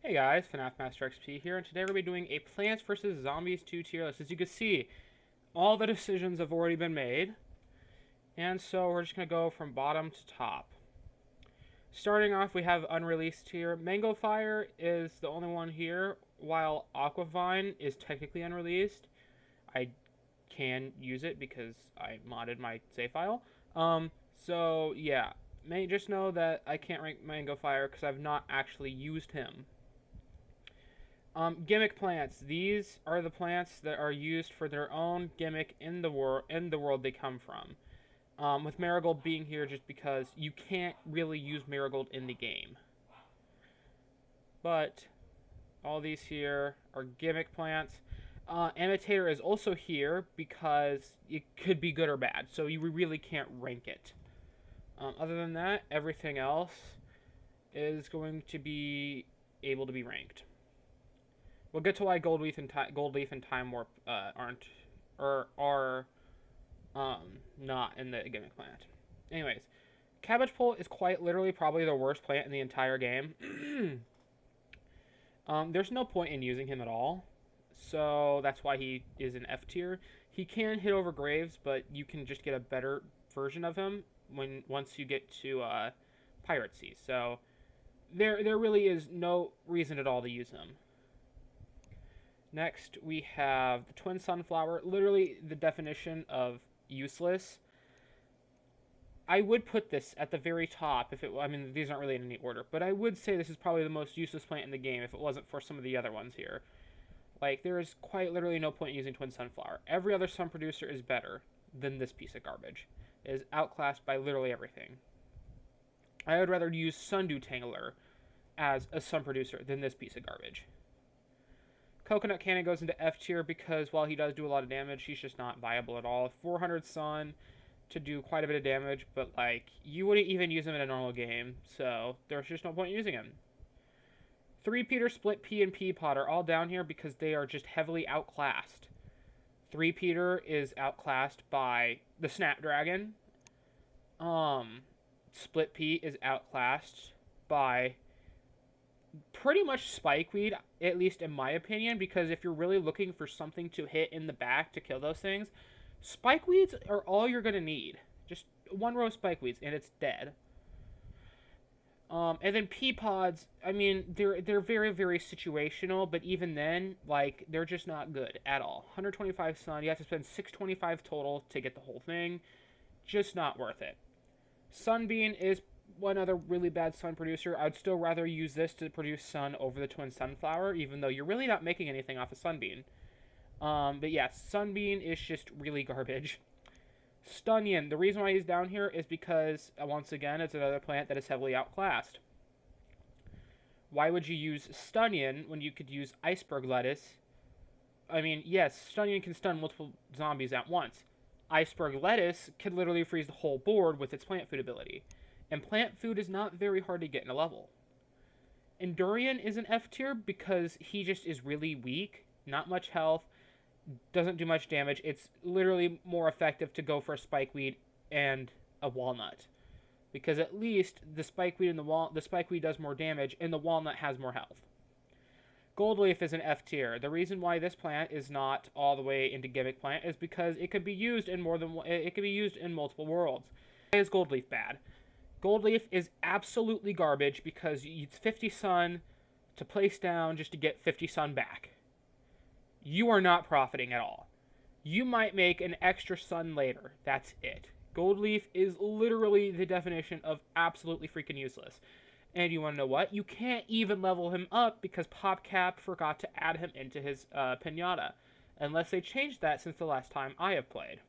Hey guys, FNAF Master XP here, and today we're going to be doing a Plants vs. Zombies 2 tier list. As you can see, all the decisions have already been made, and so we're just going to go from bottom to top. Starting off, we have unreleased here. Mango Fire is the only one here, while Aquavine is technically unreleased. I can use it because I modded my save file. So yeah, just know that I can't rank Mango Fire because I've not actually used him. Gimmick plants. These are the plants that are used for their own gimmick in the world they come from. With Marigold being here just because you can't really use Marigold in the game. But all these here are gimmick plants. Imitator is also here because it could be good or bad, so you really can't rank it. Other than that, everything else is going to be able to be ranked. We'll get to why Gold Leaf and Time Warp are not in the gimmick plant. Anyways, Cabbage Pole is quite literally probably the worst plant in the entire game. There's no point in using him at all, so that's why he is in F tier. He can hit over graves, but you can just get a better version of him once you get to Pirate Sea. So there really is no reason at all to use him. Next, we have the Twin Sunflower, literally the definition of useless. I would put this at the very top if it, I mean, these aren't really in any order, but I would say this is probably the most useless plant in the game if it wasn't for some of the other ones here. Like, there is quite literally no point in using Twin Sunflower. Every other sun producer is better than this piece of garbage. It is outclassed by literally everything. I would rather use Sundew Tangler as a sun producer than this piece of garbage. Coconut Cannon goes into F tier because while he does do a lot of damage, he's just not viable at all. 400 Sun to do quite a bit of damage, but like you wouldn't even use him in a normal game, so there's just no point in using him. 3-Peter, Split Pea, and Pea Pod are all down here because they are just heavily outclassed. 3-Peter is outclassed by the Snapdragon. Split Pea is outclassed by pretty much Spikeweed, at least in my opinion, because if you're really looking for something to hit in the back to kill those things, Spikeweeds are all you're going to need. Just one row of Spikeweeds, and it's dead. And then Pea Pods, I mean, they're very, very situational, but even then, like, they're just not good at all. 125 Sun, you have to spend 625 total to get the whole thing. Just not worth it. Sunbeam is one other really bad sun producer. I'd still rather use this to produce sun over the Twin Sunflower, even though you're really not making anything off of Sunbeam. But yeah, Sunbeam is just really garbage. Stunyon, the reason why he's down here is because, once again, it's another plant that is heavily outclassed. Why would you use Stunyon when you could use Iceberg Lettuce? I mean, yes, Stunyon can stun multiple zombies at once. Iceberg Lettuce can literally freeze the whole board with its plant food ability. And plant food is not very hard to get in a level. Endurian is an F tier because he just is really weak, not much health, doesn't do much damage. It's literally more effective to go for a Spikeweed and a Walnut. Because at least the Spikeweed and the Spikeweed does more damage and the Walnut has more health. Gold Leaf is an F tier. The reason why this plant is not all the way into gimmick plant is because it could be used in multiple worlds. Why is Gold Leaf bad? Gold Leaf is absolutely garbage because it's 50 sun to place down just to get 50 sun back. You are not profiting at all. You might make an extra sun later. That's it. Gold Leaf is literally the definition of absolutely freaking useless. And you want to know what? You can't even level him up because PopCap forgot to add him into his pinata. Unless they changed that since the last time I have played.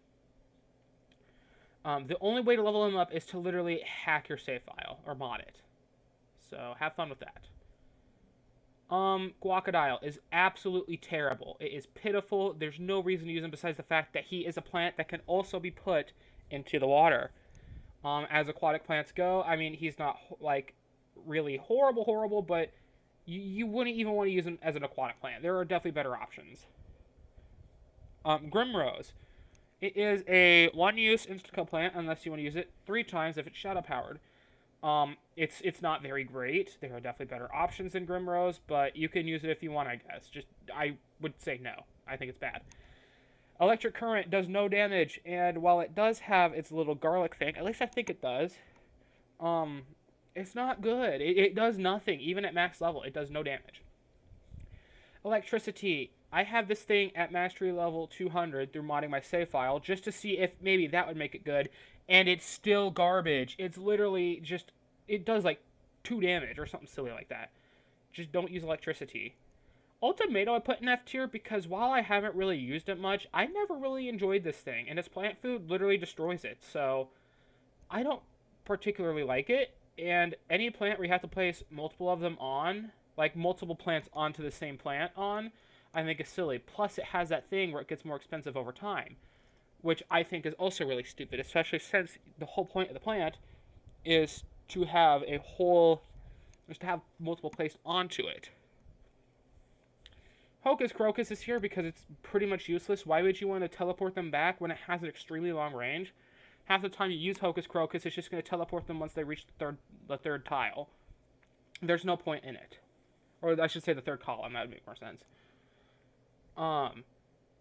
The only way to level him up is to literally hack your save file, or mod it. So, have fun with that. Guacodile is absolutely terrible. It is pitiful. There's no reason to use him besides the fact that he is a plant that can also be put into the water. As aquatic plants go, I mean, he's not, like, really horrible, but you wouldn't even want to use him as an aquatic plant. There are definitely better options. Grimrose. It is a one-use instant kill plant unless you want to use it 3 times if it's shadow powered. It's not very great. There are definitely better options than Grimrose, but you can use it if you want, I guess. Just I would say no. I think it's bad. Electric Current does no damage, and while it does have its little garlic thing, at least I think it does, um, it's not good. It does nothing. Even at max level, it does no damage. Electricity. I have this thing at mastery level 200 through modding my save file just to see if maybe that would make it good, and it's still garbage. It's literally just, it does like 2 damage or something silly like that. Just don't use electricity. Ultimato I put in F tier because while I haven't really used it much, I never really enjoyed this thing, and its plant food literally destroys it, so I don't particularly like it, and any plant where you have to place multiple of them on, like multiple plants onto the same plant on, I think is silly. Plus, it has that thing where it gets more expensive over time, which I think is also really stupid, especially since the whole point of the plant is to have multiple placed onto it. Hocus Crocus is here because it's pretty much useless. Why would you want to teleport them back when it has an extremely long range? Half the time you use Hocus Crocus, it's just going to teleport them once they reach the third tile. There's no point in it. Or I should say the third column, that would make more sense.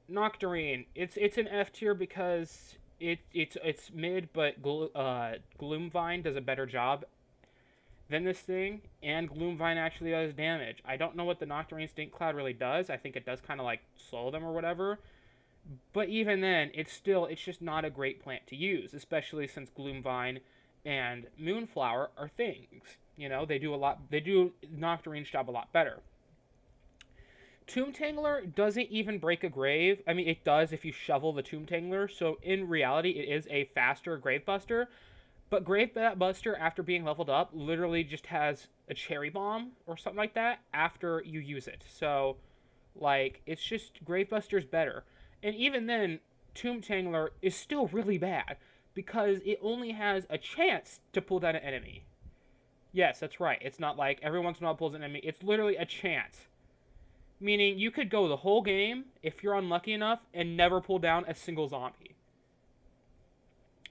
Nocturne. It's an F tier because it's mid, but Gloomvine does a better job than this thing, and Gloomvine actually does damage. I don't know what the Nocturne Stink Cloud really does. I think it does kind of like slow them or whatever. But even then, it's just not a great plant to use, especially since Gloomvine and Moonflower are things. You know, they do Nocturne's job a lot better. Tomb Tangler doesn't even break a grave. I mean, it does if you shovel the Tomb Tangler, so in reality, it is a faster Grave Buster. But Grave Buster, after being leveled up, literally just has a Cherry Bomb or something like that after you use it. So, like, it's just Grave Buster's better. And even then, Tomb Tangler is still really bad because it only has a chance to pull down an enemy. Yes, that's right. It's not like every once in a while it pulls an enemy. It's literally a chance. Meaning you could go the whole game, if you're unlucky enough, and never pull down a single zombie.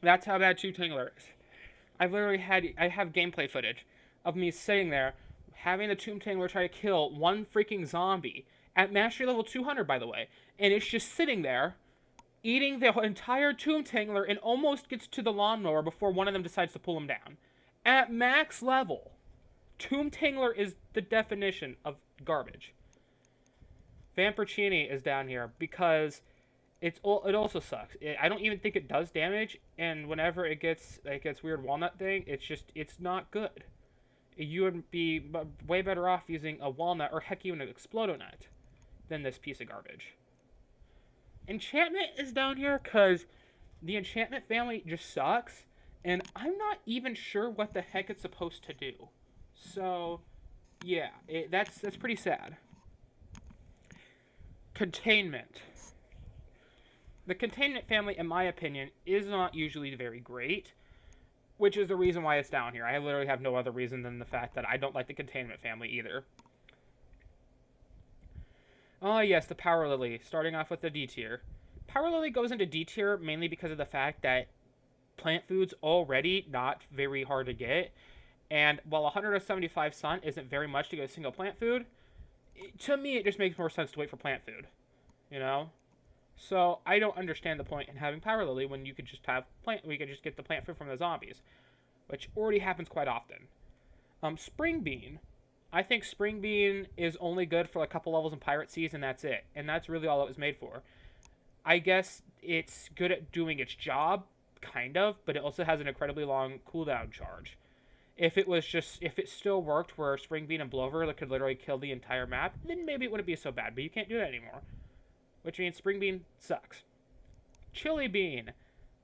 That's how bad Tomb Tangler is. I have gameplay footage of me sitting there, having the Tomb Tangler try to kill one freaking zombie, at mastery level 200, by the way, and it's just sitting there, eating the entire Tomb Tangler, and almost gets to the lawnmower before one of them decides to pull him down. At max level, Tomb Tangler is the definition of garbage. Vampircini is down here because it also sucks. I don't even think it does damage, and whenever it gets weird walnut thing, it's not good. You would be way better off using a walnut or heck even an Explodonut than this piece of garbage. Enchantment is down here because the enchantment family just sucks, and I'm not even sure what the heck it's supposed to do. So, yeah, that's pretty sad. Containment. The Containment family, in my opinion, is not usually very great, which is the reason why it's down here. I literally have no other reason than the fact that I don't like the Containment family either. Oh yes, the Power Lily, starting off with the D tier. Power Lily goes into D tier mainly because of the fact that plant food's already not very hard to get, and while 175 sun isn't very much to get a single plant food, to me it just makes more sense to wait for plant food, you know? So I don't understand the point in having Power Lily when you could just get the plant food from the zombies, which already happens quite often. Spring Bean. I think Spring Bean is only good for a couple levels in Pirate Seas, and that's it. And that's really all it was made for. I guess it's good at doing its job, kind of, but it also has an incredibly long cooldown charge. If it still worked where Spring Bean and Blover could literally kill the entire map, then maybe it wouldn't be so bad, but you can't do that anymore. Which means Spring Bean sucks. Chili Bean.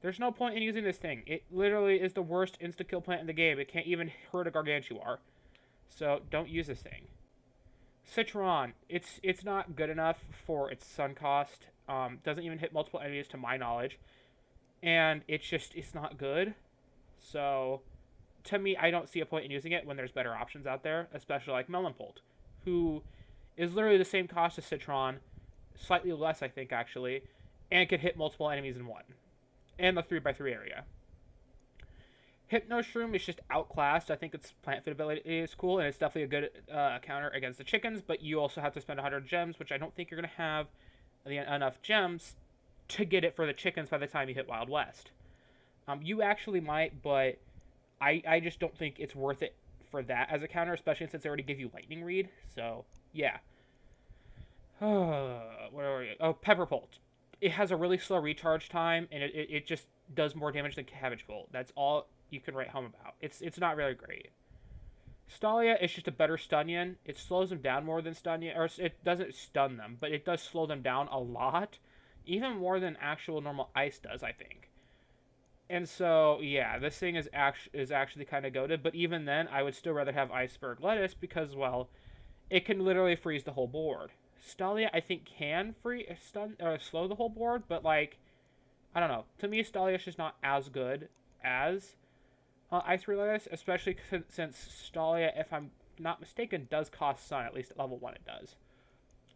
There's no point in using this thing. It literally is the worst insta-kill plant in the game. It can't even hurt a Gargantuar. So don't use this thing. Citron. It's not good enough for its sun cost. Doesn't even hit multiple enemies to my knowledge. And it's not good. So, to me, I don't see a point in using it when there's better options out there, especially like Melonpolt, who is literally the same cost as Citron, slightly less, I think, actually, and can hit multiple enemies in one. And the 3x3 area. Hypno Shroom is just outclassed. I think its plant fit ability is cool, and it's definitely a good counter against the chickens, but you also have to spend 100 gems, which I don't think you're going to have enough gems to get it for the chickens by the time you hit Wild West. You actually might, but I just don't think it's worth it for that as a counter, especially since they already give you Lightning Reed. So, yeah. Where are you? Oh, Pepper Bolt. It has a really slow recharge time, and it just does more damage than Cabbage Bolt. That's all you can write home about. It's not really great. Stalia is just a better Stunion. It slows them down more than Stunion, or it doesn't stun them, but it does slow them down a lot, even more than actual normal Ice does, I think. And so, yeah, this thing is actually kind of goated, but even then, I would still rather have Iceberg Lettuce because, well, it can literally freeze the whole board. Stalia, I think, can slow the whole board, but, like, I don't know. To me, Stalia is just not as good as Ice Lettuce, especially since Stalia, if I'm not mistaken, does cost Sun, at least at level 1 it does.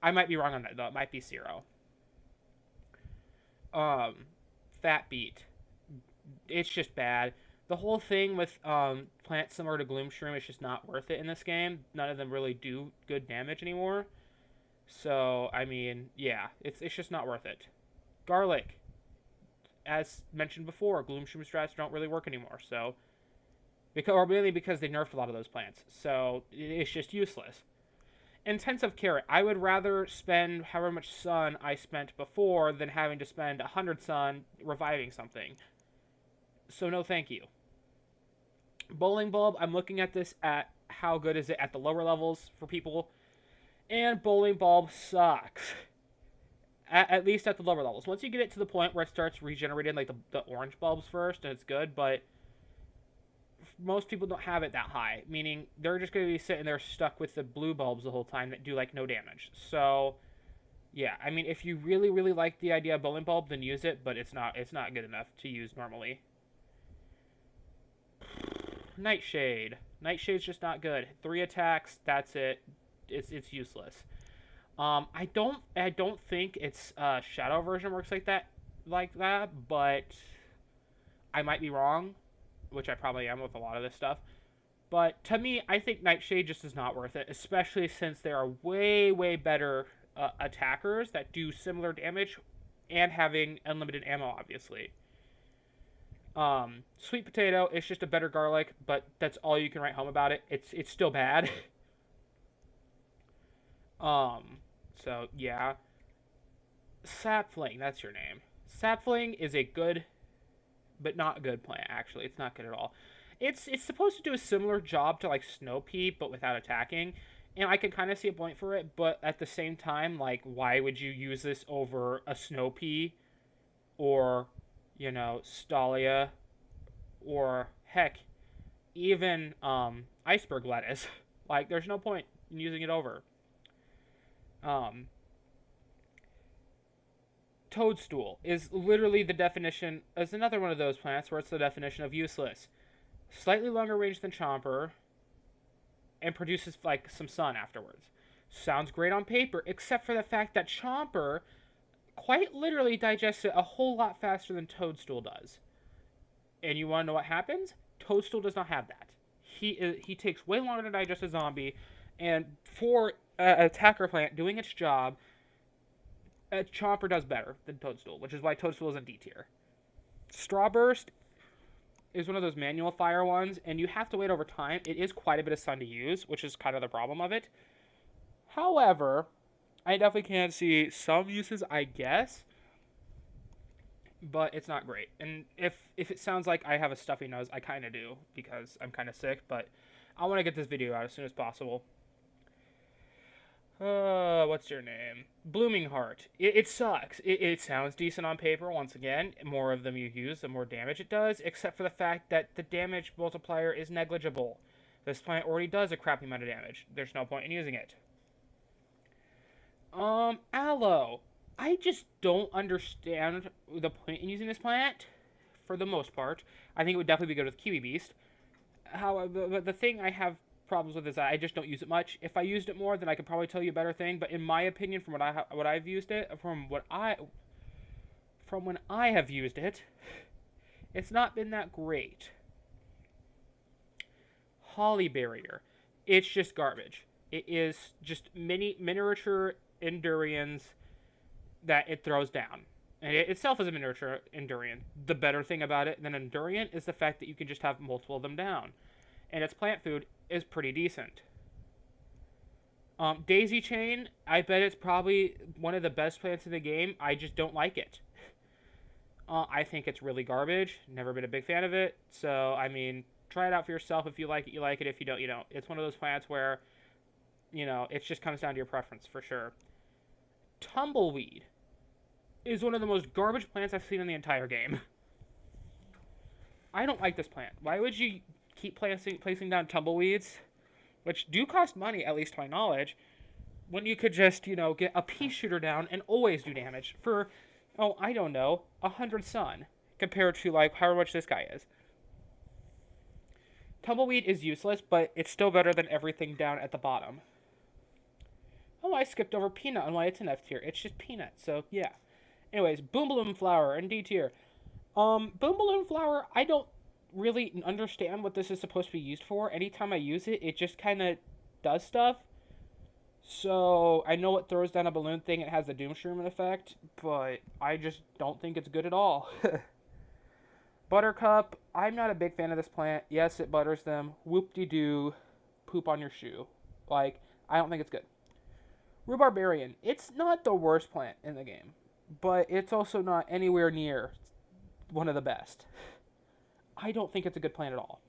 I might be wrong on that, though. It might be 0. Fat Beat. It's just bad. The whole thing with plants similar to Gloom Shroom is just not worth it in this game. None of them really do good damage anymore. So, I mean, yeah, it's just not worth it. Garlic. As mentioned before, Gloom Shroom strats don't really work anymore, so... or mainly because they nerfed a lot of those plants, so it's just useless. Intensive Carrot. I would rather spend however much Sun I spent before than having to spend 100 Sun reviving something. So no thank you. Bowling Bulb, I'm looking at this at how good is it at the lower levels for people, and Bowling Bulb sucks. At least at the lower levels. Once you get it to the point where it starts regenerating like the orange bulbs first, and it's good, but most people don't have it that high, meaning they're just going to be sitting there stuck with the blue bulbs the whole time that do like no damage. So, yeah, I mean, if you really, really like the idea of Bowling Bulb, then use it, but it's not good enough to use normally. Nightshade. Nightshade's just not good. 3 attacks, that's it. It's useless. I don't think its shadow version works like that, but I might be wrong, which I probably am with a lot of this stuff. But to me, I think Nightshade just is not worth it, especially since there are way, way better attackers that do similar damage and having unlimited ammo, obviously. Sweet Potato is just a better garlic, but that's all you can write home about it. It's still bad. So, yeah. Sapling, that's your name. Sapling is a good, but not good plant, actually. It's not good at all. It's supposed to do a similar job to, like, Snow Pea, but without attacking. And I can kind of see a point for it, but at the same time, like, why would you use this over a Snow Pea? Or, you know, Stalia? Or, heck, even, Iceberg Lettuce. Like, there's no point in using it over. Toadstool is literally the definition, as another one of those plants where it's the definition of useless. Slightly longer range than Chomper, and produces, like, some sun afterwards. Sounds great on paper, except for the fact that Chomper quite literally digests it a whole lot faster than Toadstool does. And you want to know what happens? Toadstool does not have that. He takes way longer to digest a zombie, and for an attacker plant doing its job, Chomper does better than Toadstool, which is why Toadstool is in D tier. Strawburst is one of those manual fire ones, and you have to wait over time. It is quite a bit of sun to use, which is kind of the problem of it. However, I definitely can see some uses, I guess, but it's not great. And if it sounds like I have a stuffy nose, I kind of do, because I'm kind of sick, but I want to get this video out as soon as possible. What's your name? Blooming Heart. It sucks. It sounds decent on paper, once again. The more of them you use, the more damage it does, except for the fact that the damage multiplier is negligible. This plant already does a crappy amount of damage. There's no point in using it. Aloe. I just don't understand the point in using this plant, for the most part. I think it would definitely be good with Kiwi Beast. However, the thing I have problems with is that I just don't use it much. If I used it more, then I could probably tell you a better thing. But in my opinion, from what I've used it, from when I have used it, it's not been that great. Poly Barrier. It's just garbage. It is just miniature Endurians that it throws down. And it itself is a miniature Endurian. The better thing about it than Endurian is the fact that you can just have multiple of them down. And its plant food is pretty decent. Daisy Chain, I bet it's probably one of the best plants in the game. I just don't like it. I think it's really garbage. Never been a big fan of it. So, I mean, try it out for yourself. If you like it, you like it. If you don't, you don't. It's one of those plants where, it just comes down to your preference for sure. Tumbleweed is one of the most garbage plants I've seen in the entire game. I don't like this plant. Why would you keep placing down tumbleweeds, which do cost money, at least to my knowledge, when you could just, get a pea shooter down and always do damage for, I don't know, 100 sun, compared to, however much this guy is. Tumbleweed is useless, but it's still better than everything down at the bottom. Oh, I skipped over Peanut on why it's an F tier. It's just Peanut, so yeah. Anyways, Boom Balloon Flower in D tier. Boom Balloon Flower, I don't really understand what this is supposed to be used for. Anytime I use it, it just kind of does stuff. So, I know it throws down a balloon thing. It has the Doomshroom effect, but I just don't think it's good at all. Buttercup, I'm not a big fan of this plant. Yes, it butters them. Whoop-de-doo, poop on your shoe. I don't think it's good. Rhubarbarian, it's not the worst plant in the game, but it's also not anywhere near one of the best. I don't think it's a good plant at all.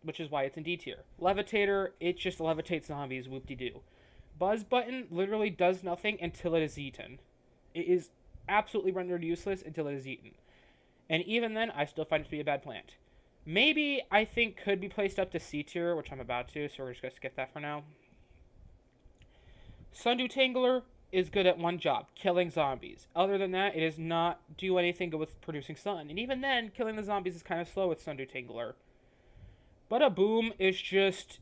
Which is why it's in D tier. Levitator, it just levitates zombies, whoop-de-doo. Buzz Button literally does nothing until it is eaten. It is absolutely rendered useless until it is eaten. And even then, I still find it to be a bad plant. Maybe, I think, could be placed up to C tier, which I'm about to, so we're just going to skip that for now. Sundew Tangler is good at one job, killing zombies. Other than that, it does not do anything good with producing sun. And even then, killing the zombies is kind of slow with Sundew Tangler. Butta Boom is just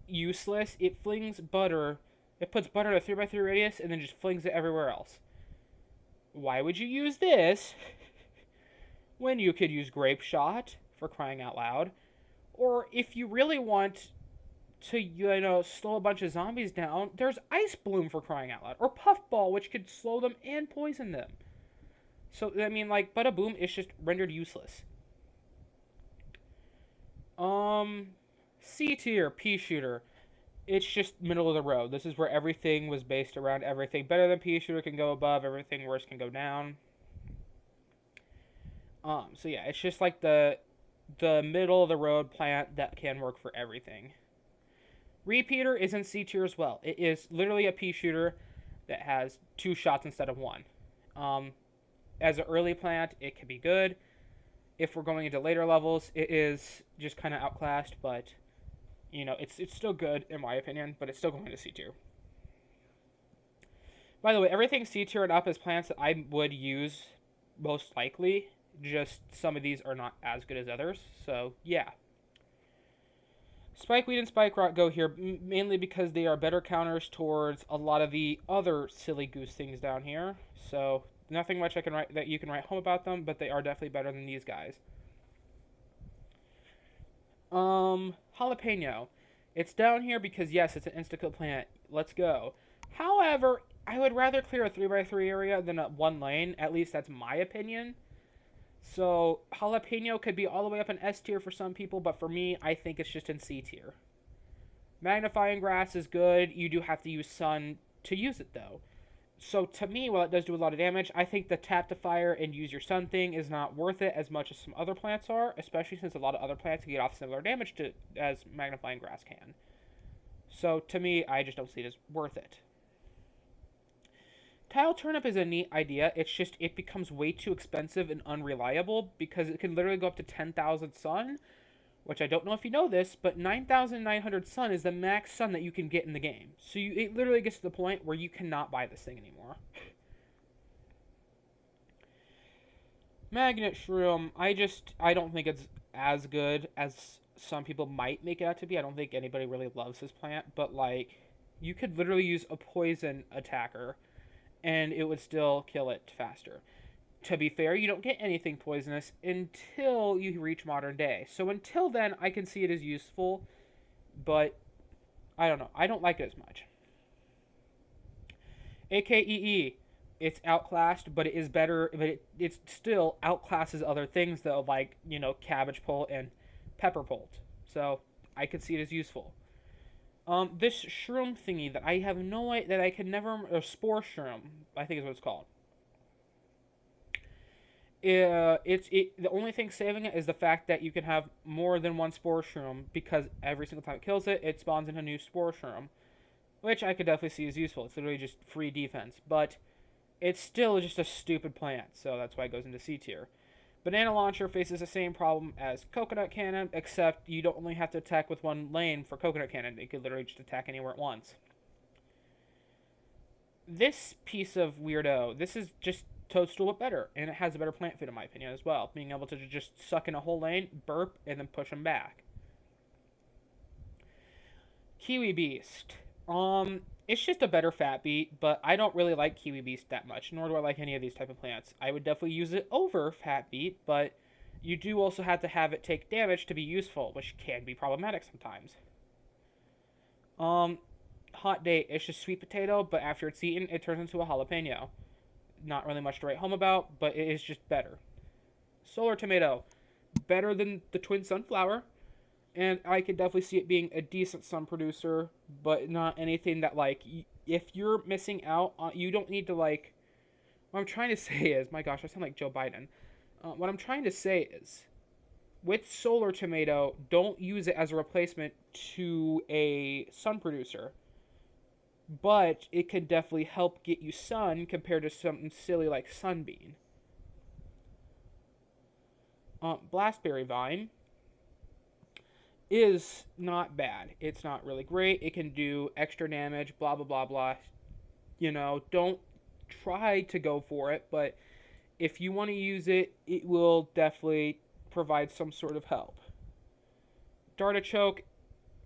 useless. It flings butter. It puts butter in a 3x3 radius and then just flings it everywhere else. Why would you use this when you could use Grape Shot, for crying out loud? Or if you really want to, slow a bunch of zombies down, there's Ice Bloom, for crying out loud. Or Puffball, which could slow them and poison them. So, I mean, Butta Boom is just rendered useless. C tier, Pea Shooter. It's just middle of the road. This is where everything was based around everything better than Pea Shooter can go above, everything worse can go down. So yeah, it's just the middle of the road plant that can work for everything. Repeater is in C tier as well. It is literally a Pea Shooter that has 2 shots instead of 1. As an early plant, it can be good. If we're going into later levels, it is just kind of outclassed, but, it's still good, in my opinion, but it's still going to C tier. By the way, everything C tier and up is plants that I would use most likely, just some of these are not as good as others, so, yeah. Spikeweed and Spike Rock go here, mainly because they are better counters towards a lot of the other silly goose things down here, so nothing much that you can write home about them, but they are definitely better than these guys. Jalapeno. It's down here because, yes, it's an insta-kill plant. Let's go. However, I would rather clear a 3x3 area than a 1 lane. At least that's my opinion. So, Jalapeno could be all the way up in S tier for some people, but for me, I think it's just in C tier. Magnifying Grass is good. You do have to use Sun to use it, though. So, to me, while it does do a lot of damage, I think the tap to fire and use your Sun thing is not worth it as much as some other plants are, especially since a lot of other plants can get off similar damage as Magnifying Grass can. So, to me, I just don't see it as worth it. Tile Turnip is a neat idea. It's just, it becomes way too expensive and unreliable because it can literally go up to 10,000 sun, which I don't know if you know this, but 9,900 sun is the max sun that you can get in the game. So it literally gets to the point where you cannot buy this thing anymore. Magnet Shroom, I don't think it's as good as some people might make it out to be. I don't think anybody really loves this plant, but you could literally use a poison attacker and it would still kill it faster. To be fair, you don't get anything poisonous until you reach modern day. So until then, I can see it as useful, but I don't know. I don't like it as much. AKEE, it's outclassed, but it is better. But it still outclasses other things though, like cabbage pult and pepper pult. So I could see it as useful. This shroom thingy that I have no idea that I can never spore shroom, I think is what it's called. The only thing saving it is the fact that you can have more than one spore shroom because every single time it kills it, it spawns in a new spore shroom, which I could definitely see as useful. It's literally just free defense, but it's still just a stupid plant, so that's why it goes into C tier. Banana Launcher faces the same problem as Coconut Cannon, except you don't only have to attack with one lane for Coconut Cannon. You could literally just attack anywhere at once. This piece of weirdo, this is just Toadstool but better, and it has a better plant fit in my opinion as well, being able to just suck in a whole lane, burp, and then push them back. Kiwi Beast. It's just a better fat beat, but I don't really like Kiwi Beast that much, nor do I like any of these type of plants. I would definitely use it over fat beat, but you do also have to have it take damage to be useful, which can be problematic sometimes. Hot Date, it's just sweet potato, but after it's eaten, it turns into a jalapeno. Not really much to write home about, but it is just better. Solar Tomato, better than the Twin Sunflower, and I could definitely see it being a decent sun producer, but not anything that, like, if you're missing out on, you don't need to, like, what I'm trying to say is, my gosh, I sound like Joe Biden. What I'm trying to say is, with Solar Tomato, don't use it as a replacement to a sun producer. But it could definitely help get you sun compared to something silly like Sunbeam. Blastberry Vine is not bad. It's not really great. It can do extra damage, blah, blah, blah, blah. Don't try to go for it, but if you want to use it, it will definitely provide some sort of help. Dartichoke,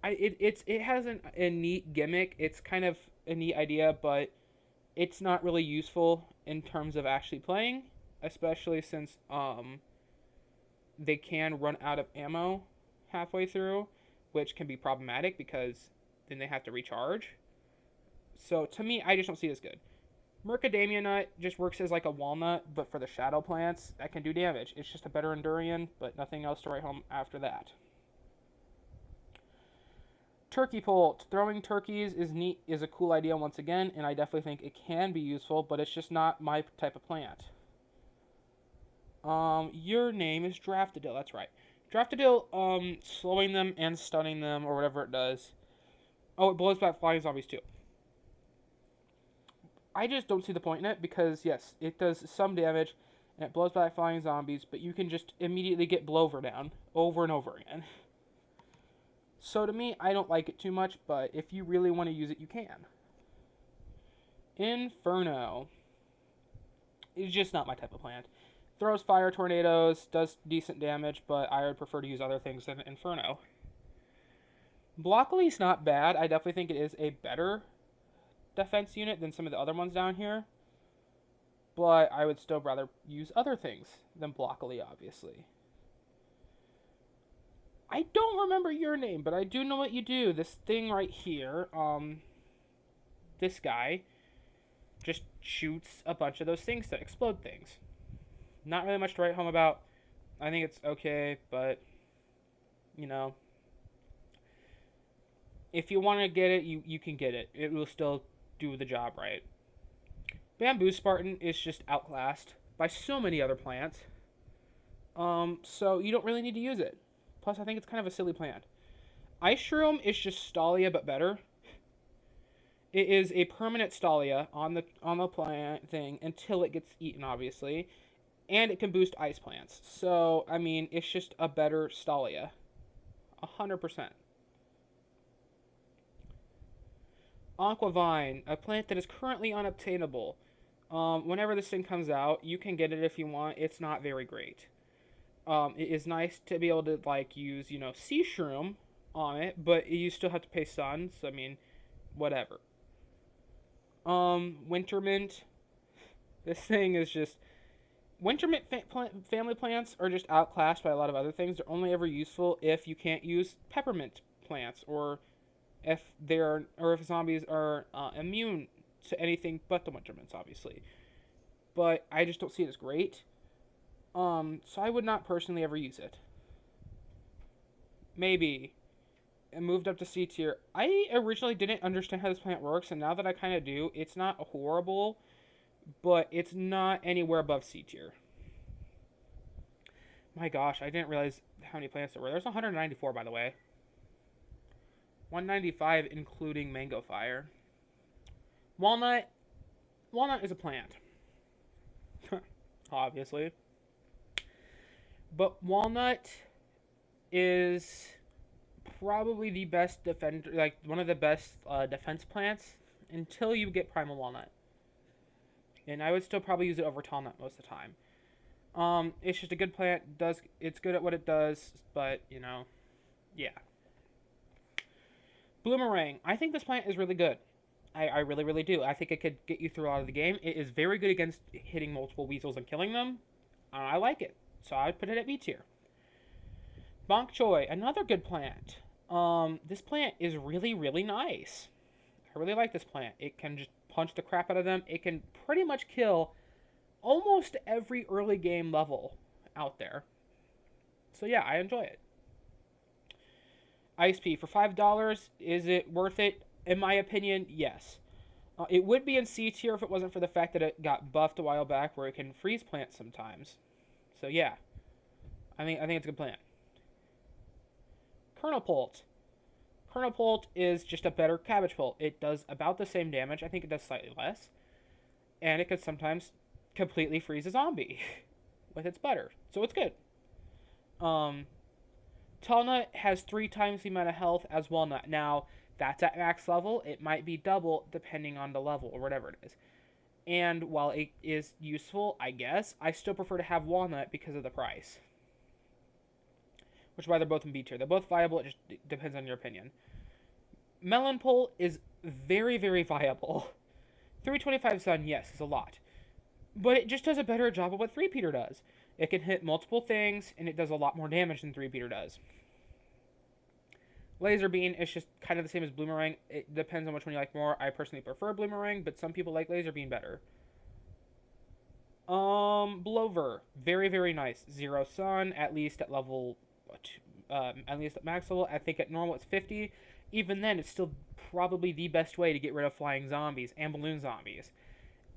it has a neat gimmick. It's kind of a neat idea, but it's not really useful in terms of actually playing, especially since they can run out of ammo halfway through, which can be problematic because then they have to recharge. So to me, I just don't see it as good. Mercadamia Nut just works as like a walnut, but for the shadow plants that can do damage. It's just a better Endurian, but nothing else to write home after that. Turkey Pult. Throwing turkeys is neat, is a cool idea once again, and I definitely think it can be useful, but it's just not my type of plant. Your name is Draftadil, that's right. Draftadil, slowing them and stunning them, or whatever it does. Oh, it blows back flying zombies too. I just don't see the point in it, because yes, it does some damage, and it blows back flying zombies, but you can just immediately get blowover down, over and over again. So to me, I don't like it too much, but if you really want to use it, you can. Inferno. It's just not my type of plant. Throws fire tornadoes, does decent damage, but I would prefer to use other things than Inferno. Broccoli's not bad. I definitely think it is a better defense unit than some of the other ones down here. But I would still rather use other things than broccoli, obviously. I don't remember your name, but I do know what you do. This thing right here, this guy just shoots a bunch of those things that explode things. Not really much to write home about. I think it's okay, but, if you want to get it, you can get it. It will still do the job right. Bamboo Spartan is just outclassed by so many other plants. So you don't really need to use it. Plus, I think it's kind of a silly plant. Ice Shroom is just Stalia, but better. It is a permanent Stalia on the plant thing until it gets eaten, obviously. And it can boost ice plants. So, I mean, it's just a better Stalia. 100%. Aquavine, a plant that is currently unobtainable. Whenever this thing comes out, you can get it if you want. It's not very great. It is nice to be able to, like, use, sea shroom on it, but you still have to pay sun, so, I mean, whatever. Winter Mint. This thing is just, Winter mint family plants are just outclassed by a lot of other things. They're only ever useful if you can't use peppermint plants, or if zombies are immune to anything but the winter mints, obviously. But I just don't see it as great. So I would not personally ever use it. Maybe and moved up to C tier. I originally didn't understand how this plant works, and now that I kind of do, it's not horrible, but it's not anywhere above C tier. My gosh, I didn't realize how many plants there were. There's 194, by the way. 195 including mango fire. Walnut. Walnut is a plant. Obviously. But walnut is probably the best defender, like one of the best defense plants until you get primal walnut. And I would still probably use it over tall nut most of the time. It's just a good plant. It's good at what it does, but yeah. Bloomerang. I think this plant is really good. I really, really do. I think it could get you through a lot of the game. It is very good against hitting multiple weasels and killing them. I like it, so I put it at B tier. Bok choy, another good plant. This plant is really, really nice. I really like this plant. It can just punch the crap out of them. It can pretty much kill almost every early game level out there. So yeah, I enjoy it. Ice Pea for $5. Is it worth it? In my opinion, yes. It would be in C tier if it wasn't for the fact that it got buffed a while back where it can freeze plants sometimes. So yeah, I think it's a good plant. Kernel Pult. Kernel Pult is just a better cabbage pult. It does about the same damage. I think it does slightly less. And it could sometimes completely freeze a zombie with its butter. So it's good. Tall nut has 3 times the amount of health as walnut. Now, that's at max level. It might be double depending on the level or whatever it is. And while it is useful, I guess, I still prefer to have walnut because of the price. Which is why they're both in B tier. They're both viable. It just depends on your opinion. Melon Pole is very, very viable. 325 Sun, yes, is a lot. But it just does a better job of what 3-peater does. It can hit multiple things, and it does a lot more damage than 3-peater does. Laser Beam is just kind of the same as Bloomerang. It depends on which one you like more. I personally prefer Bloomerang, but some people like Laser Beam better. Blover. Very, very nice. 0 Sun, at least at level... at least at max level. I think at normal it's 50. Even then, it's still probably the best way to get rid of flying zombies and balloon zombies.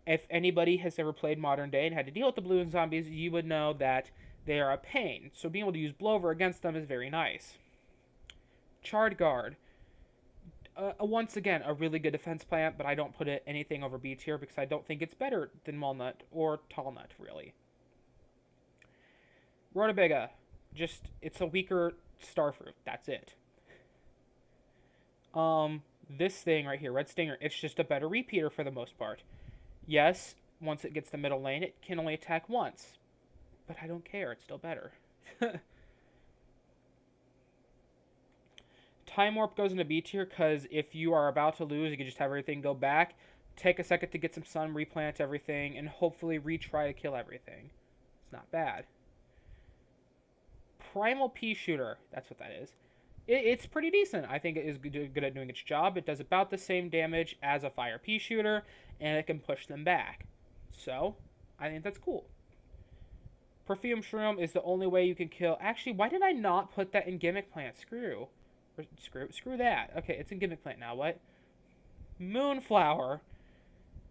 If anybody has ever played Modern Day and had to deal with the balloon zombies, you would know that they are a pain. So being able to use Blover against them is very nice. Charred Guard. Once again, a really good defense plant, but I don't put it anything over B tier because I don't think it's better than Walnut or Tall Nut, really. Rutabaga. Just, it's a weaker starfruit. That's it. This thing right here, Red Stinger, it's just a better repeater for the most part. Yes, once it gets the middle lane, it can only attack once. But I don't care, it's still better. Time Warp goes into B tier because if you are about to lose, you can just have everything go back, take a second to get some sun, replant everything, and hopefully retry to kill everything. It's not bad. Primal Pea Shooter, that's what that is. It's pretty decent. I think it is good at doing its job. It does about the same damage as a Fire Pea Shooter, and it can push them back. So, I think that's cool. Perfume Shroom is the only way you can kill... Actually, why did I not put that in Gimmick Plant? Screw that. Okay, it's in Gimmick Plant now. What? Moonflower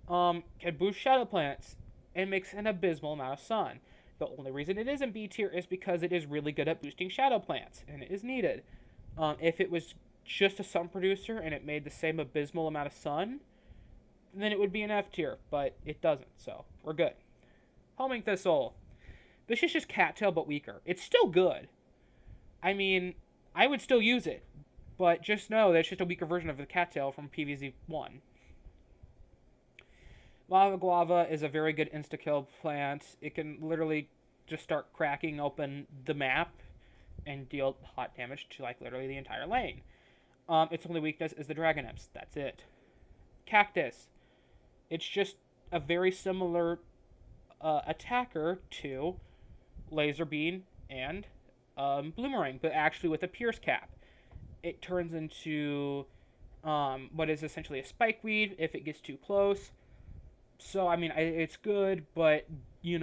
can boost Shadow Plants and makes an abysmal amount of sun. The only reason it is in B tier is because it is really good at boosting Shadow Plants, and it is needed. If it was just a sun producer and it made the same abysmal amount of sun, then it would be an F tier, but it doesn't, so we're good. Homing Thistle. This is just Cattail, but weaker. It's still good. I mean, I would still use it, but just know that it's just a weaker version of the Cattail from PvZ 1. Lava Guava is a very good insta-kill plant. It can literally just start cracking open the map and deal hot damage to, like, literally the entire lane. Its only weakness is the Dragon Imps. That's it. Cactus. It's just a very similar attacker to laser beam and bloomerang, but actually with a pierce cap. It turns into what is essentially a spike weed if it gets too close. So I mean, it's good, but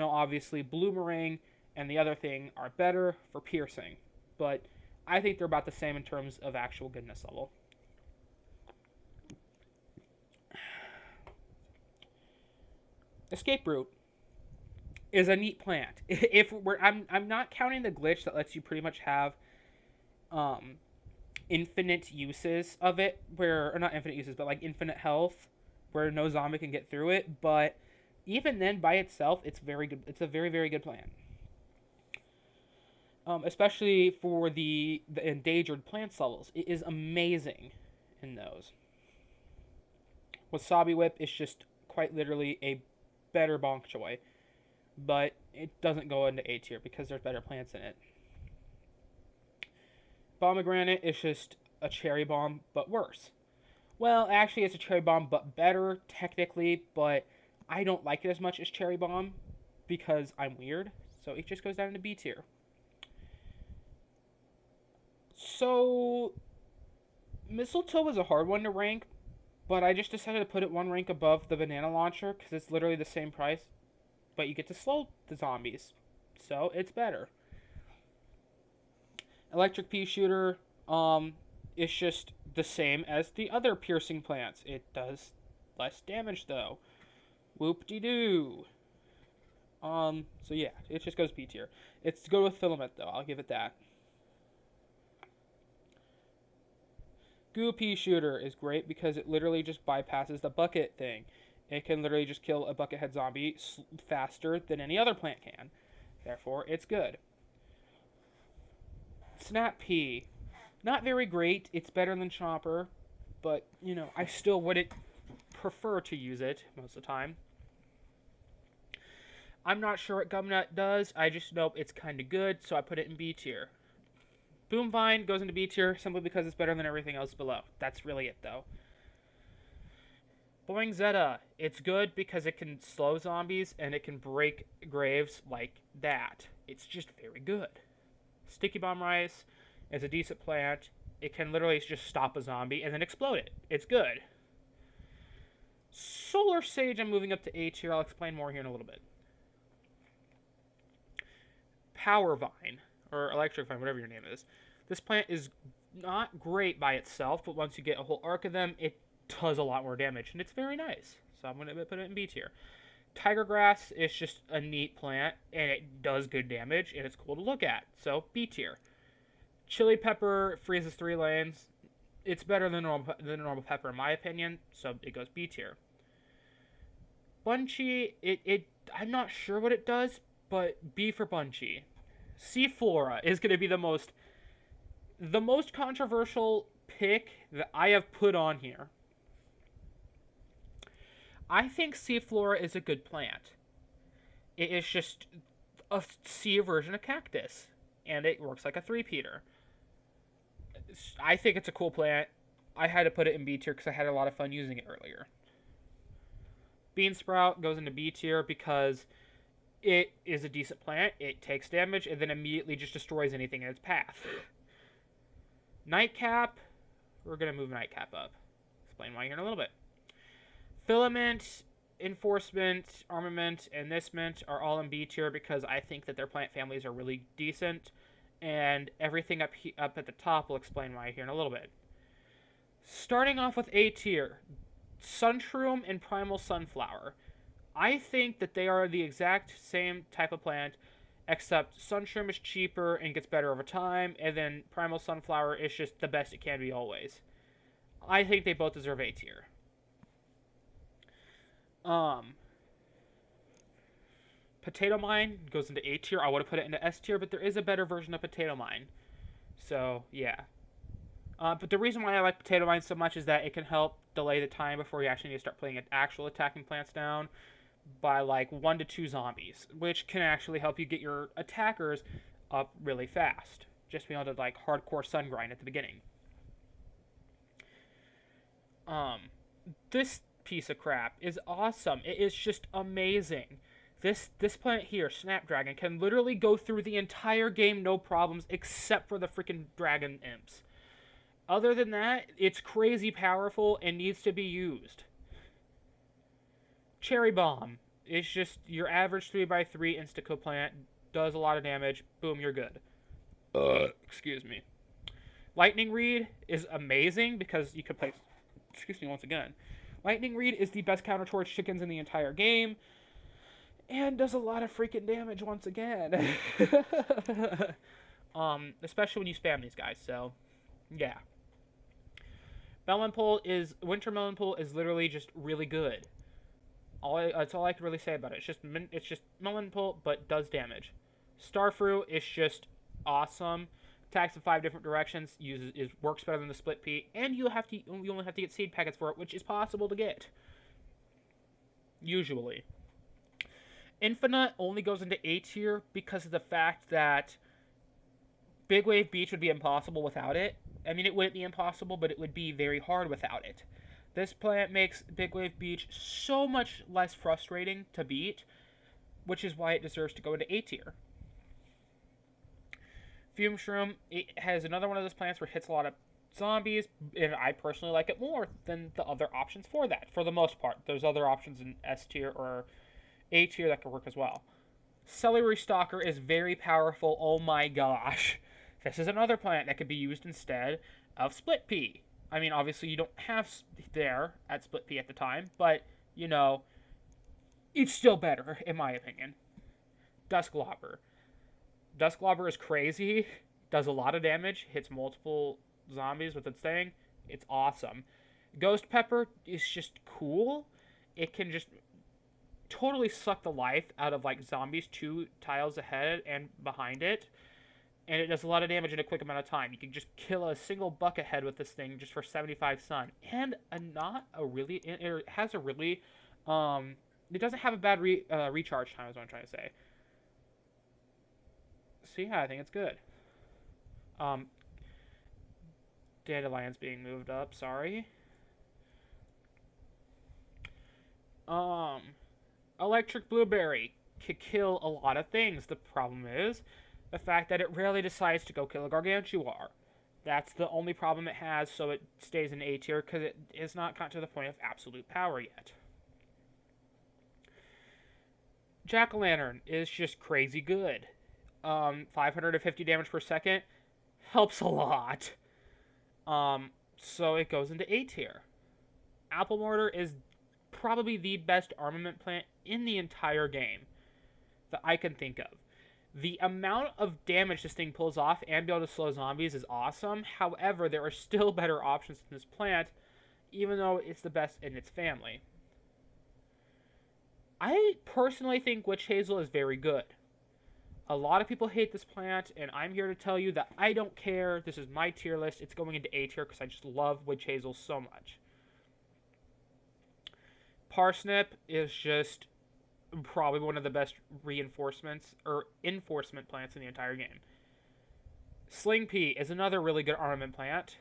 obviously bloomerang and the other thing are better for piercing. But I think they're about the same in terms of actual goodness level. Escape route is a neat plant. If we're, I'm not counting the glitch that lets you pretty much have infinite uses of it, or not infinite uses, but like infinite health, where no zombie can get through it. But even then, by itself, it's very good. It's a very, very good plant. Especially for the endangered plants levels. It is amazing in those. Wasabi Whip is just quite literally a better bonk choy, but it doesn't go into A tier because there's better plants in it. Pomegranate is just a cherry bomb, but worse. Well, actually, it's a cherry bomb, but better, technically, but I don't like it as much as cherry bomb because I'm weird, so it just goes down into B tier. So, mistletoe was a hard one to rank, but I just decided to put it one rank above the banana launcher because it's literally the same price, but you get to slow the zombies, so it's better. Electric pea shooter, it's just the same as the other piercing plants. It does less damage though. Whoop-de-doo. So yeah, it just goes B tier. It's good with filament though, I'll give it that. Goo pea shooter is great because it literally just bypasses the bucket thing. It can literally just kill a bucket head zombie faster than any other plant can. Therefore, it's good. Snap pea. Not very great. It's better than chopper, but, I still wouldn't prefer to use it most of the time. I'm not sure what Gumnut does. I just know it's kind of good, so I put it in B tier. Boomvine goes into B tier simply because it's better than everything else below. That's really it, though. Boing Zeta. It's good because it can slow zombies and it can break graves like that. It's just very good. Sticky Bomb Rice is a decent plant. It can literally just stop a zombie and then explode it. It's good. Solar Sage, I'm moving up to A tier. I'll explain more here in a little bit. Power Vine, or Electric Vine, whatever your name is. This plant is not great by itself, but once you get a whole arc of them, it does a lot more damage, and it's very nice. So I'm going to put it in B tier. Tiger Grass is just a neat plant, and it does good damage, and it's cool to look at. So B tier. Chili Pepper freezes 3 lanes. It's better than normal pepper in my opinion, so it goes B tier. Bunchy, I'm not sure what it does, but B for Bunchy. Seaflora is going to be the most controversial pick that I have put on here. I think Seaflora is a good plant. It is just a sea version of cactus, and it works like a 3-peater. I think it's a cool plant. I had to put it in B tier because I had a lot of fun using it earlier. Bean Sprout goes into B tier because it is a decent plant. It takes damage and then immediately just destroys anything in its path. Nightcap, we're going to move Nightcap up. Explain why here in a little bit. Filament, Enforcement, Armament, and this mint are all in B tier because I think that their plant families are really decent. And everything up at the top will explain why here in a little bit. Starting off with A tier, Sunshroom and Primal Sunflower. I think that they are the exact same type of plant, except Sunshroom is cheaper and gets better over time, and then Primal Sunflower is just the best it can be always. I think they both deserve A tier. Potato Mine goes into A tier. I would have put it into S tier, but there is a better version of Potato Mine. So, yeah. But the reason why I like Potato Mine so much is that it can help delay the time before you actually need to start putting actual attacking plants down by like 1 to 2 zombies, which can actually help you get your attackers up really fast. Just being able to like hardcore sun grind at the beginning. This piece of crap is awesome. It is just amazing. This plant here, Snapdragon, can literally go through the entire game no problems except for the freaking dragon imps. Other than that, it's crazy powerful and needs to be used. Cherry Bomb. It's just your average 3x3 insta-kill plant, does a lot of damage, boom, you're good. Excuse me. Lightning Reed is amazing because you could play... Excuse me once again. Lightning Reed is the best counter towards chickens in the entire game. And does a lot of freaking damage once again. Especially when you spam these guys, so... Yeah. Winter Melon Pool is literally just really good. That's all I can really say about it. It's just Melon Pool, but does damage. Starfruit is just awesome. Attacks in 5 different directions. Works better than the Split Pea, and you only have to get seed packets for it, which is possible to get. Usually. Infinite only goes into A tier because of the fact that Big Wave Beach would be impossible without it. I mean, it wouldn't be impossible, but it would be very hard without it. This plant makes Big Wave Beach so much less frustrating to beat, which is why it deserves to go into A tier. Fume Shroom, it has another one of those plants where it hits a lot of zombies, and I personally like it more than the other options for that, for the most part. There's other options in S tier or A tier that could work as well. Celery Stalker is very powerful, oh my gosh. This is another plant that could be used instead of Split Pea. I mean, obviously you don't have there at Split Pea at the time, but, you know, it's still better, in my opinion. Dusklobber. Dusklobber is crazy, does a lot of damage, hits multiple zombies with its thing. It's awesome. Ghost Pepper is just cool. It can just totally suck the life out of, like, zombies 2 tiles ahead and behind it. And it does a lot of damage in a quick amount of time. You can just kill a single bucket head with this thing just for 75 sun. And it has a really, it doesn't have a bad recharge time is what I'm trying to say. So yeah, I think it's good. Dandelion's being moved up, sorry. Electric Blueberry could kill a lot of things. The problem is the fact that it rarely decides to go kill a Gargantuar. That's the only problem it has, so it stays in A tier, because it is not gotten to the point of absolute power yet. Jack-o'-lantern is just crazy good. 550 damage per second helps a lot. So it goes into A tier. Apple Mortar is probably the best armament plant in the entire game that I can think of. The amount of damage this thing pulls off and be able to slow zombies is awesome. However, there are still better options in this plant, even though it's the best in its family. I personally think Witch Hazel is very good. A lot of people hate this plant, and I'm here to tell you that I don't care. This is my tier list. It's going into A tier because I just love Witch Hazel so much. Parsnip is just probably one of the best reinforcements or enforcement plants in the entire game. Sling Pea is another really good armament plant.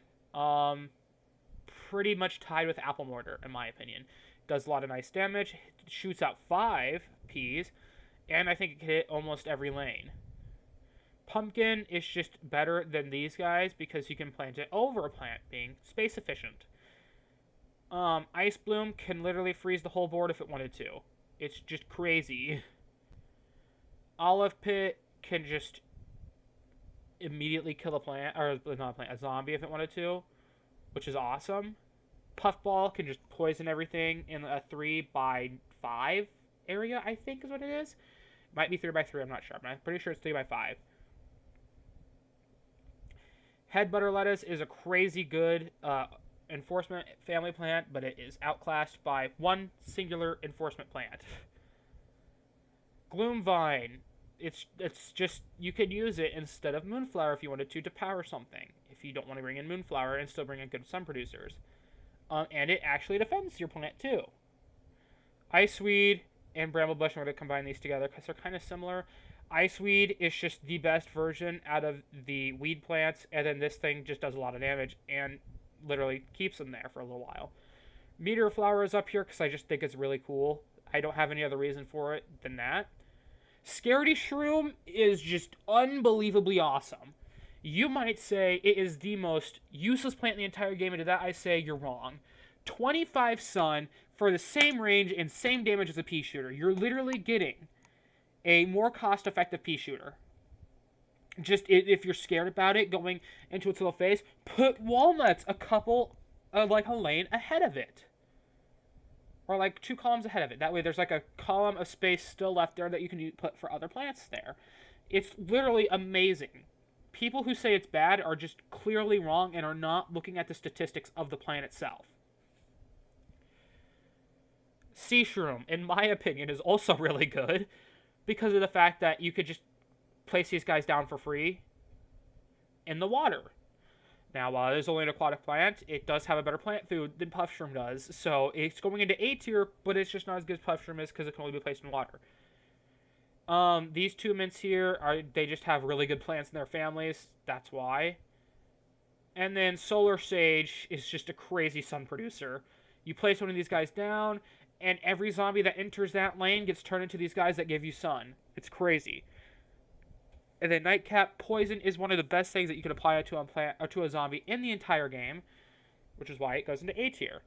Pretty much tied with Apple Mortar, in my opinion. Does a lot of nice damage, shoots out 5 peas, and I think it can hit almost every lane. Pumpkin is just better than these guys because you can plant it over a plant, being space efficient. Ice Bloom can literally freeze the whole board if it wanted to. It's just crazy. Olive Pit can just immediately kill a plant, or not a plant, a zombie if it wanted to, which is awesome. Puffball can just poison everything in a 3x5 area, I think is what it is. Might be 3x3, I'm not sure, but I'm pretty sure it's 3x5. Head Butter Lettuce is a crazy good enforcement family plant, but it is outclassed by one singular enforcement plant. Gloomvine, it's just, you could use it instead of Moonflower if you wanted to power something, if you don't want to bring in Moonflower and still bring in good sun producers. And it actually defends your plant too. Iceweed and Bramblebush, I'm going to combine these together because they're kind of similar. Iceweed is just the best version out of the weed plants, and then this thing just does a lot of damage and literally keeps them there for a little while. Meteor Flower is up here because I just think it's really cool I don't have any other reason for it than that. Scaredy Shroom is just unbelievably awesome. You might say it is the most useless plant in the entire game, and to that I say you're wrong. 25 sun for the same range and same damage as a pea shooter. You're literally getting a more cost-effective pea shooter. Just if you're scared about it going into its little face, put walnuts like a lane ahead of it. Or like 2 columns ahead of it. That way there's like a column of space still left there that you can put for other plants there. It's literally amazing. People who say it's bad are just clearly wrong and are not looking at the statistics of the plant itself. Sea Shroom, in my opinion, is also really good because of the fact that you could just place these guys down for free in the water. Now, while it is only an aquatic plant, it does have a better plant food than Puff Shroom does. So it's going into A tier, but it's just not as good as Puff Shroom is because it can only be placed in water. These 2 mints here, they just have really good plants in their families. That's why. And then Solar Sage is just a crazy sun producer. You place one of these guys down, and every zombie that enters that lane gets turned into these guys that give you sun. It's crazy. And then Nightcap Poison is one of the best things that you can apply to a plant or to a zombie in the entire game, which is why it goes into A tier.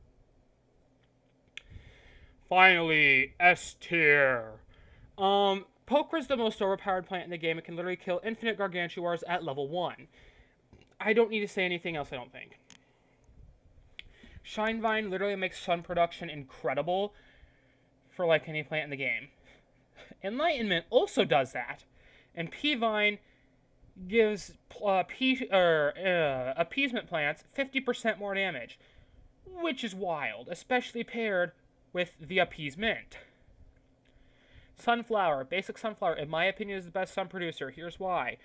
Finally, S tier. Poker's the most overpowered plant in the game. It can literally kill infinite Gargantuars at level 1. I don't need to say anything else, I don't think. Shinevine literally makes sun production incredible for like any plant in the game. Enlightenment also does that. And P-Vine gives appeasement plants 50% more damage, which is wild, especially paired with the appeasement. Sunflower, basic Sunflower, in my opinion, is the best sun producer. Here's why.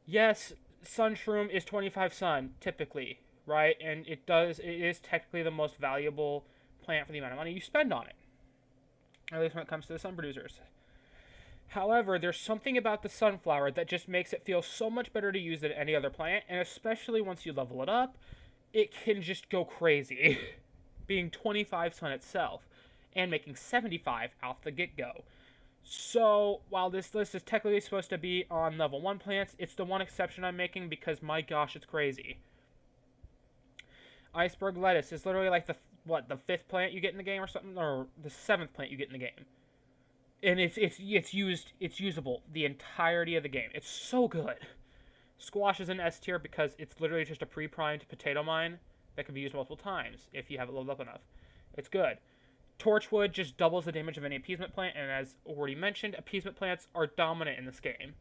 Yes, Sun Shroom is 25 sun, typically, right? And it is technically the most valuable plant for the amount of money you spend on it. At least when it comes to the sun producers. However, there's something about the Sunflower that just makes it feel so much better to use than any other plant, and especially once you level it up, it can just go crazy, being 25 sun itself, and making 75 off the get-go. So, while this list is technically supposed to be on level 1 plants, it's the one exception I'm making because, my gosh, it's crazy. Iceberg Lettuce is literally like the 5th plant you get in the game or something, or the 7th plant you get in the game. And it's usable the entirety of the game. It's so good. Squash is in S tier because it's literally just a pre-primed potato mine that can be used multiple times if you have it leveled up enough. It's good. Torchwood just doubles the damage of any appeasement plant, and as already mentioned, appeasement plants are dominant in this game.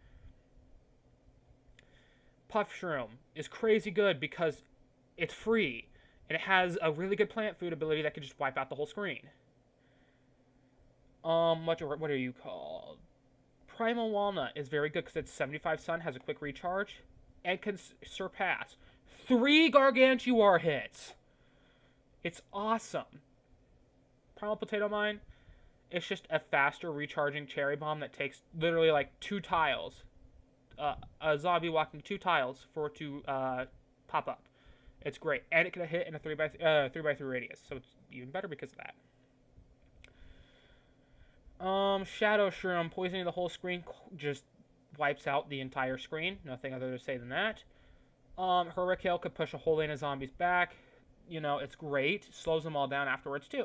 Puff Shroom is crazy good because it's free, and it has a really good plant food ability that can just wipe out the whole screen. What are you called? Primal Walnut is very good because it's 75 sun, has a quick recharge, and can surpass 3 Gargantuar hits. It's awesome. Primal Potato Mine, it's just a faster recharging cherry bomb that takes literally like 2 tiles. A zombie walking 2 tiles for it to pop up. It's great. And it can hit in a 3x3 radius, so it's even better because of that. Shadow Shroom, poisoning the whole screen, just wipes out the entire screen. Nothing other to say than that. Hurricane could push a whole lane of zombies back. You know, it's great. Slows them all down afterwards, too.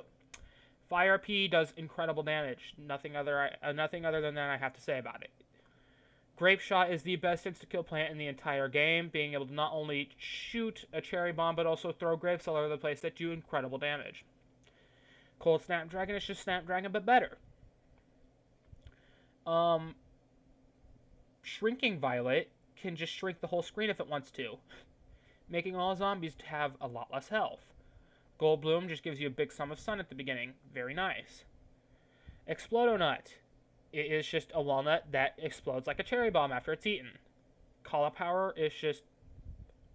Fire P does incredible damage. Nothing other than that I have to say about it. Grape Shot is the best insta-kill plant in the entire game, being able to not only shoot a cherry bomb, but also throw grapes all over the place that do incredible damage. Cold Snapdragon is just Snapdragon, but better. Shrinking Violet can just shrink the whole screen if it wants to, making all zombies have a lot less health. Gold Bloom just gives you a big sum of sun at the beginning. Very nice. Explodonut. It is just a walnut that explodes like a cherry bomb after it's eaten. Cauliflower is just,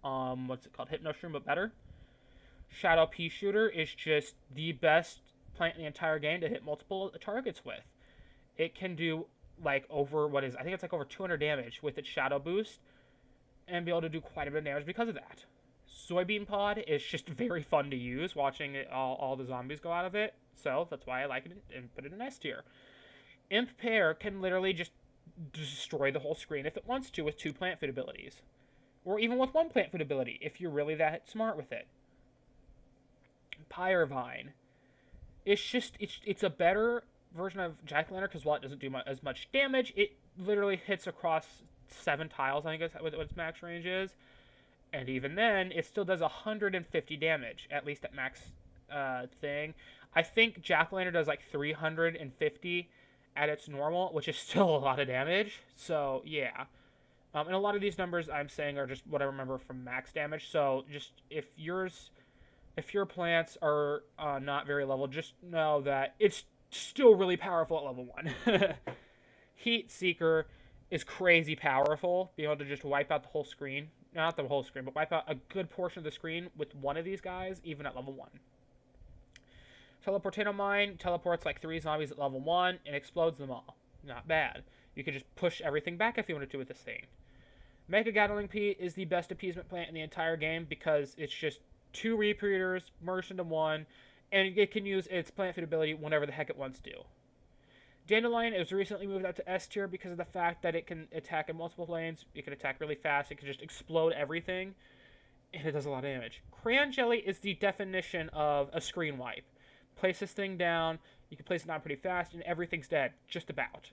Hypno Shroom, but better. Shadow Pea Shooter is just the best plant in the entire game to hit multiple targets with. It can do I think it's like over 200 damage with its Shadow Boost, and be able to do quite a bit of damage because of that. Soybean Pod is just very fun to use, watching all the zombies go out of it. So that's why I like it and put it in S tier. Imp Pear can literally just destroy the whole screen if it wants to with 2 plant food abilities. Or even with 1 plant food ability, if you're really that smart with it. Pyrevine. It's a better version of Jack-o'-lantern because while it doesn't do as much damage, it literally hits across 7 tiles, I think is what its max range is. And even then, it still does 150 damage, at least at max thing. I think Jack-o'-lantern does like 350 at its normal, which is still a lot of damage. So, yeah. And a lot of these numbers I'm saying are just what I remember from max damage. So, just if your plants are not very level, just know that it's still really powerful at level 1. Heat Seeker is crazy powerful, being able to just wipe out the whole screen. Not the whole screen, but wipe out a good portion of the screen with one of these guys, even at level 1. Teleportano Mine teleports like 3 zombies at level 1 and explodes them all. Not bad. You could just push everything back if you wanted to with this thing. Mega Gatling Pea is the best appeasement plant in the entire game because it's just 2 repeaters merged into 1, and it can use its plant food ability whenever the heck it wants to. Dandelion is recently moved up to S tier because of the fact that it can attack in multiple lanes. It can attack really fast. It can just explode everything, and it does a lot of damage. Crayon Jelly is the definition of a screen wipe. Place this thing down. You can place it down pretty fast, and everything's dead, just about.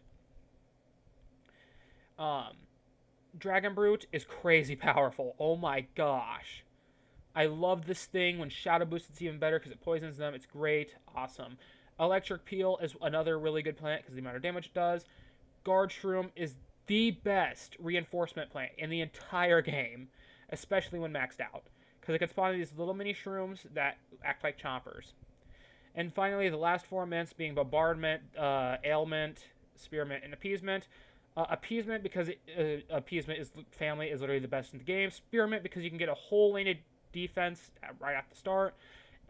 Dragon Brute is crazy powerful. Oh my gosh. I love this thing. When Shadow Boost, it's even better because it poisons them. It's great. Awesome. Electric Peel is another really good plant because of the amount of damage it does. Guard Shroom is the best reinforcement plant in the entire game, especially when maxed out, because it can spawn these little mini shrooms that act like chompers. And finally, the last 4 mints being Bombardment, Ailment, Spearmint, and Appeasement. Appeasement because Appeasement is family is literally the best in the game. Spearmint because you can get a whole lane of defense right at the start.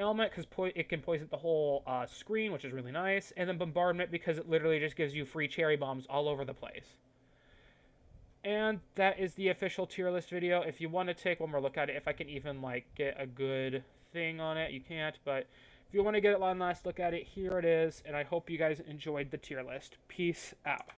Ailment because it can poison the whole screen, which is really nice. And then Bombardment because it literally just gives you free cherry bombs all over the place. And that is the official tier list video. If you want to take one more look at it, if I can even like get a good thing on it, you can't. But if you want to get one last look at it, here it is. And I hope you guys enjoyed the tier list. Peace out.